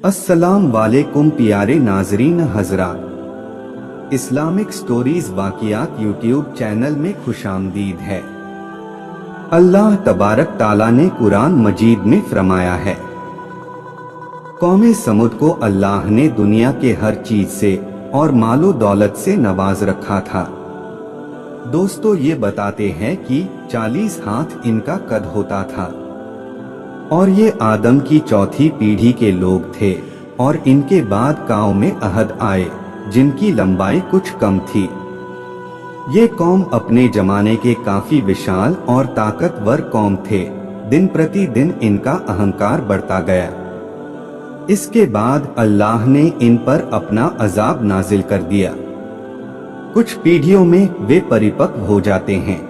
अस्सलाम वालेकुम प्यारे नाजरीन हजरात, इस्लामिक स्टोरीज वाक़ियात यूट्यूब चैनल में खुशामदीद है। अल्लाह तबारक ताला ने कुरान मजीद में फरमाया है, कौमे समुद को अल्लाह ने दुनिया के हर चीज से और मालो दौलत से नवाज रखा था। दोस्तों, ये बताते हैं कि 40 हाथ इनका कद होता था और ये आदम की चौथी पीढ़ी के लोग थे और इनके बाद गांव में अहद आए जिनकी लंबाई कुछ कम थी। ये कौम अपने जमाने के काफी विशाल और ताकतवर कौम थे। दिन प्रतिदिन इनका अहंकार बढ़ता गया। इसके बाद अल्लाह ने इन पर अपना अजाब नाजिल कर दिया। कुछ पीढ़ियों में वे परिपक्व हो जाते हैं।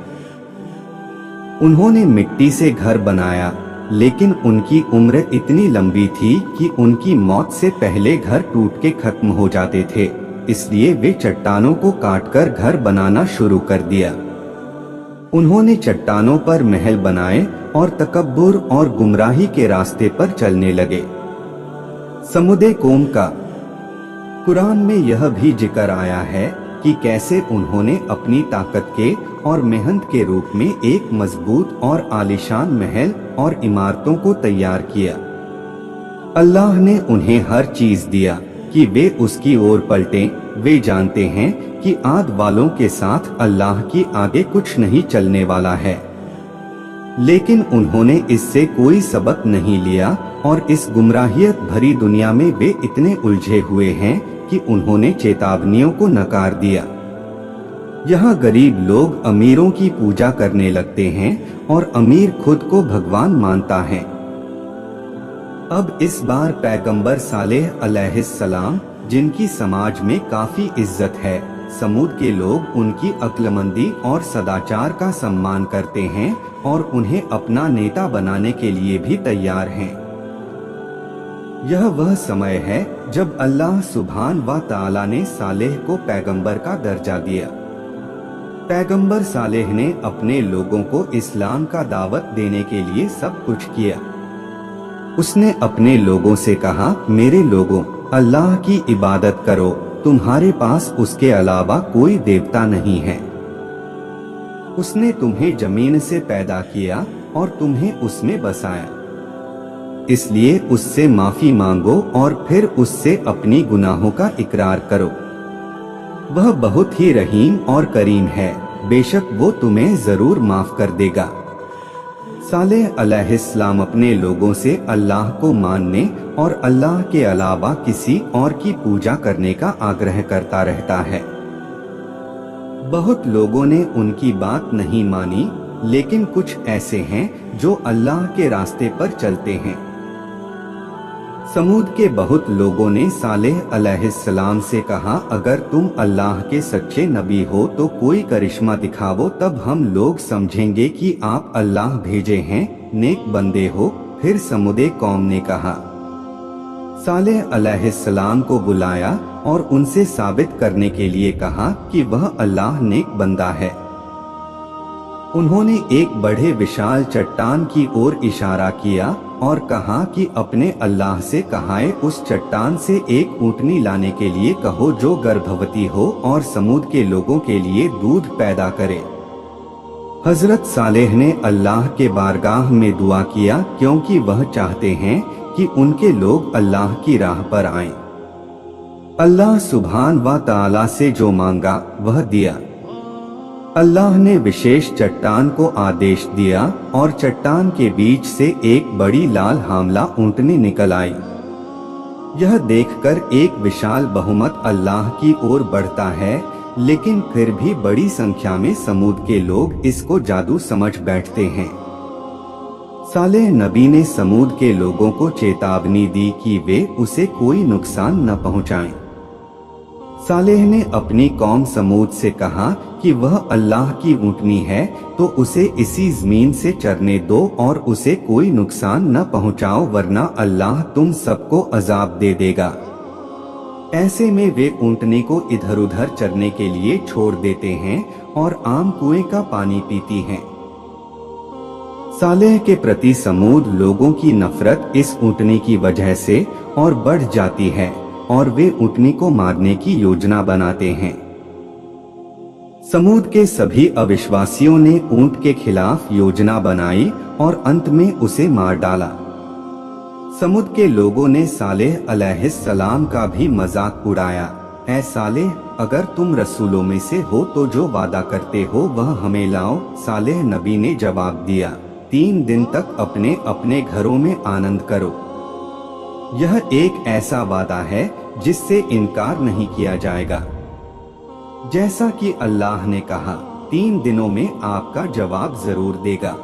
उन्होंने मिट्टी से घर बनाया, लेकिन उनकी उम्र इतनी लंबी थी कि उनकी मौत से पहले घर टूट के खत्म हो जाते थे। इसलिए वे चट्टानों को काटकर घर बनाना शुरू कर दिया। उन्होंने चट्टानों पर महल बनाए और तकब्बुर और गुमराही के रास्ते पर चलने लगे। समुदे कौम का कुरान में यह भी जिक्र आया है कि कैसे उन्होंने अपनी ताकत के और मेहनत के रूप में एक मजबूत और आलीशान महल और इमारतों को तैयार किया। अल्लाह ने उन्हें हर चीज दिया कि वे उसकी ओर पलटें। वे जानते हैं कि आद वालों के साथ अल्लाह की आगे कुछ नहीं चलने वाला है, लेकिन उन्होंने इससे कोई सबक नहीं लिया और इस गुमराहियत भरी दुनिया में वे इतने उलझे हुए हैं कि उन्होंने चेतावनियों को नकार दिया। यहाँ गरीब लोग अमीरों की पूजा करने लगते हैं और अमीर खुद को भगवान मानता है। अब इस बार पैगंबर सालेह अलैहिस्सलाम, जिनकी समाज में काफी इज्जत है, समूद के लोग उनकी अक्लमंदी और सदाचार का सम्मान करते हैं और उन्हें अपना नेता बनाने के लिए भी तैयार हैं। यह वह समय है जब अल्लाह सुब्हान व तआला ने सालेह को पैगंबर का दर्जा दिया। पैगंबर सालेह ने अपने लोगों को इस्लाम का दावत देने के लिए सब कुछ किया। उसने अपने लोगों से कहा, मेरे लोगों, अल्लाह की इबादत करो, तुम्हारे पास उसके अलावा कोई देवता नहीं है। उसने तुम्हें जमीन से पैदा किया और तुम्हें उसमें बसाया, इसलिए उससे माफी मांगो और फिर उससे अपनी गुनाहों का इकरार करो। वह बहुत ही रहीम और करीम है, बेशक वो तुम्हें जरूर माफ कर देगा। सालेह अलैहिस्सलाम अपने लोगों से अल्लाह को मानने और अल्लाह के अलावा किसी और की पूजा करने का आग्रह करता रहता है। बहुत लोगों ने उनकी बात नहीं मानी, लेकिन कुछ ऐसे हैं जो अल्लाह के रास्ते पर चलते हैं। समूद के बहुत लोगों ने सालेह अलैहिस्सलाम से कहा, अगर तुम अल्लाह के सच्चे नबी हो तो कोई करिश्मा दिखाओ, तब हम लोग समझेंगे कि आप अल्लाह भेजे हैं, नेक बंदे हो। फिर समुदे कौम ने कहा, सालेह अलैहिस्सलाम को बुलाया और उनसे साबित करने के लिए कहा कि वह अल्लाह नेक बंदा है। उन्होंने एक बड़े विशाल चट्टान की ओर इशारा किया और कहा कि अपने अल्लाह से कहाए उस चट्टान से एक ऊँटनी लाने के लिए कहो जो गर्भवती हो और समूद के लोगों के लिए दूध पैदा करे। हजरत सालेह ने अल्लाह के बारगाह में दुआ किया, क्योंकि वह चाहते हैं कि उनके लोग अल्लाह की राह पर आएं। अल्लाह सुब्हान व तआला से जो मांगा वह दिया। अल्लाह ने विशेष चट्टान को आदेश दिया और चट्टान के बीच से एक बड़ी लाल हामला ऊँटनी निकल आई। यह देखकर एक विशाल बहुमत अल्लाह की ओर बढ़ता है, लेकिन फिर भी बड़ी संख्या में समूद के लोग इसको जादू समझ बैठते हैं। सालेह नबी ने समूद के लोगों को चेतावनी दी कि वे उसे कोई नुकसान न पहुंचाएं। सालेह ने अपनी कौम समूद से कहा कि वह अल्लाह की ऊँटनी है तो उसे इसी जमीन से चरने दो और उसे कोई नुकसान न पहुंचाओ, वरना अल्लाह तुम सबको अजाब दे देगा। ऐसे में वे ऊँटनी को इधर उधर चरने के लिए छोड़ देते हैं और आम कुएं का पानी पीती हैं। सालेह के प्रति समूद लोगों की नफरत इस ऊँटनी की वजह से और बढ़ जाती है और वे ऊँटनी को मारने की योजना बनाते हैं। समूद के सभी अविश्वासियों ने ऊँट के खिलाफ योजना बनाई और अंत में उसे मार डाला। समूद के लोगों ने सालेह अलैहिस्सलाम का भी मजाक उड़ाया। ऐ सालेह, अगर तुम रसूलों में से हो तो जो वादा करते हो वह हमें लाओ। सालेह नबी ने जवाब दिया, 3 दिन तक अपने अपने घरों में आनंद करो। यह एक ऐसा वादा है जिससे इनकार नहीं किया जाएगा। जैसा कि अल्लाह ने कहा, 3 दिनों में आपका जवाब जरूर देगा।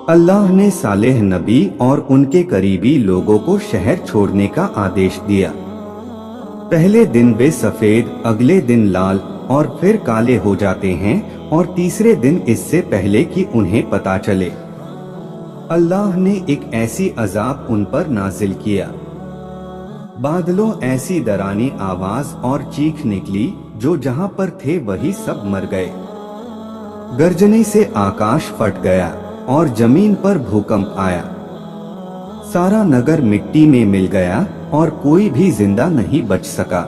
अल्लाह ने सालेह नबी और उनके करीबी लोगों को शहर छोड़ने का आदेश दिया। पहले दिन वे सफेद, अगले दिन लाल और फिर काले हो जाते हैं और तीसरे दिन इससे पहले कि उन्हें पता चले, अल्लाह ने एक ऐसी अजाब उन पर नाजिल किया। बादलों ऐसी डरानी आवाज और चीख निकली, जो जहां पर थे वही सब मर गए। गर्जने से आकाश फट गया और जमीन पर भूकंप आया। सारा नगर मिट्टी में मिल गया और कोई भी जिंदा नहीं बच सका।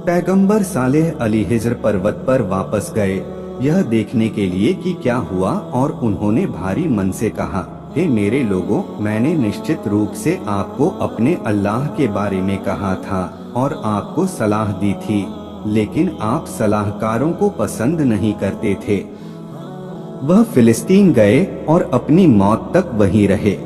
पैगंबर सालेह अलैहिस्सलाम पर्वत पर वापस गए यह देखने के लिए कि क्या हुआ, और उन्होंने भारी मन से कहा, हे मेरे लोगों, मैंने निश्चित रूप से आपको अपने अल्लाह के बारे में कहा था और आपको सलाह दी थी, लेकिन आप सलाहकारों को पसंद नहीं करते थे। वह फिलिस्तीन गए और अपनी मौत तक वहीं रहे।